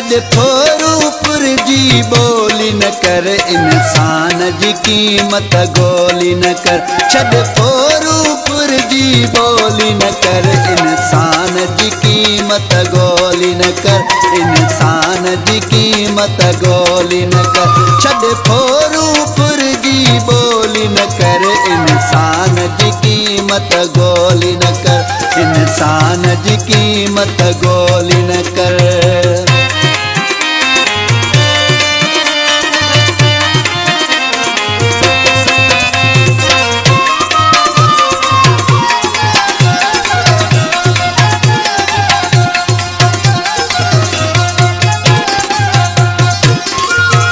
छॾ फोरूपुर जी ॿोली न कर, इंसान जी क़ीमत ॻोल्ही न कर। छॾ फोरूपुर जी ॿोली न कर, इंसान जी क़ीमत ॻोल्ही न कर, इंसान जी क़ीमत ॻोल्ही न कर। छॾ फोरूपुर जी ॿोली न कर, इंसान जी क़ीमत ॻोल्ही न कर, इंसान जी क़ीमत ॻोल्ही न कर।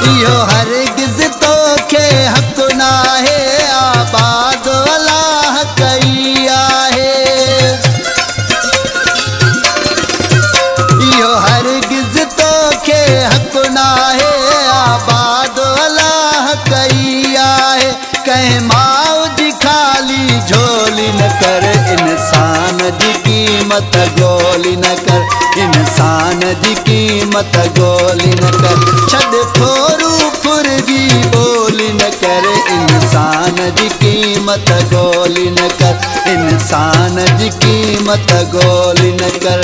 इहो हरगिज़ तोखे हक़ नाहे, आबाद अलाह कई आहे। इहो हरगिज़ तोखे हक़ नाहे, आबाद अलाह कई आहे। कंहिं माउ जी ख़ाली झोली न कर, इंसान जी क़ीमत ॻोल्ही न कर, इंसान जी क़ीमत ॻोल्ही न कर। छॾ फोरूपुर जी ॿोली न कर, इंसान जी क़ीमत ॻोल्ही न कर, इंसान जी क़ीमत ॻोल्ही न कर।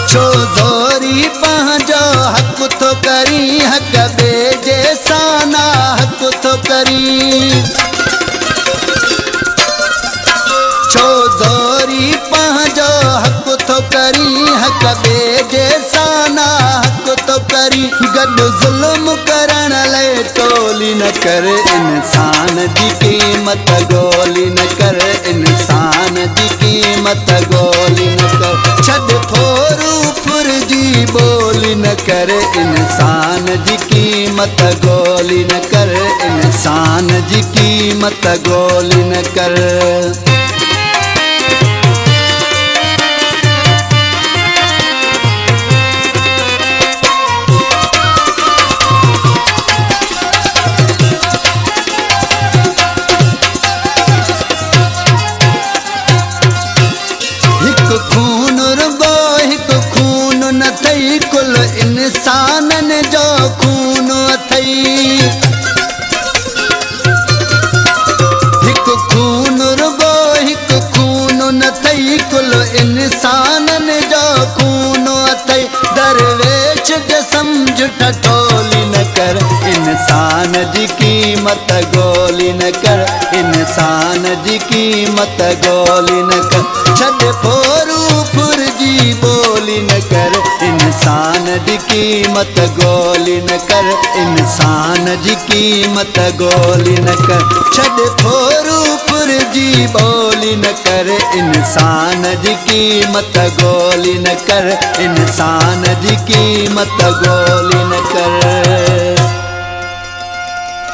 छो ज़ोरी पंहिंजो हक़ थो करी, हक़ ॿिए जे साना हक़ थो करी। छो ज़ोरी पंहिंजो हक़ थो करी, हक़ ॿिए जे साना हक़ थो करी। गॾु ज़ुल्म करण लाइ टोली न कर, इंसान जी क़ीमत ॻोल्ही न कर, इंसान जी क़ीमत ॻोल्ही न कर। छॾ फोरूपुर जी ॿोली न कर, इंसान जी क़ीमत ॻोल्ही न कर, इंसान जी क़ीमत ॻोल्ही न कर। हिकु खून रुगो हिकु खून न थई, कुल इंसाननि जो खून अथई। हिकु खून रुगो हिकु खून न थई, कुल इंसाननि जो खून अथई। दरवेश जे सम्झ टटोली न कर, इंसान जी क़ीमत ॻोल्ही न कर, इंसान जी क़ीमत ॻोल्ही न कर। छॾ फोरूपुर जी ॿोली न कर, इंसान जी क़ीमत ॻोल्ही न कर, इंसान जी क़ीमत ॻोल्ही न कर। छॾ फोरूपुर जी ॿोली न कर, इंसान जी क़ीमत ॻोल्ही न कर, इंसान जी क़ीमत ॻोल्ही न कर।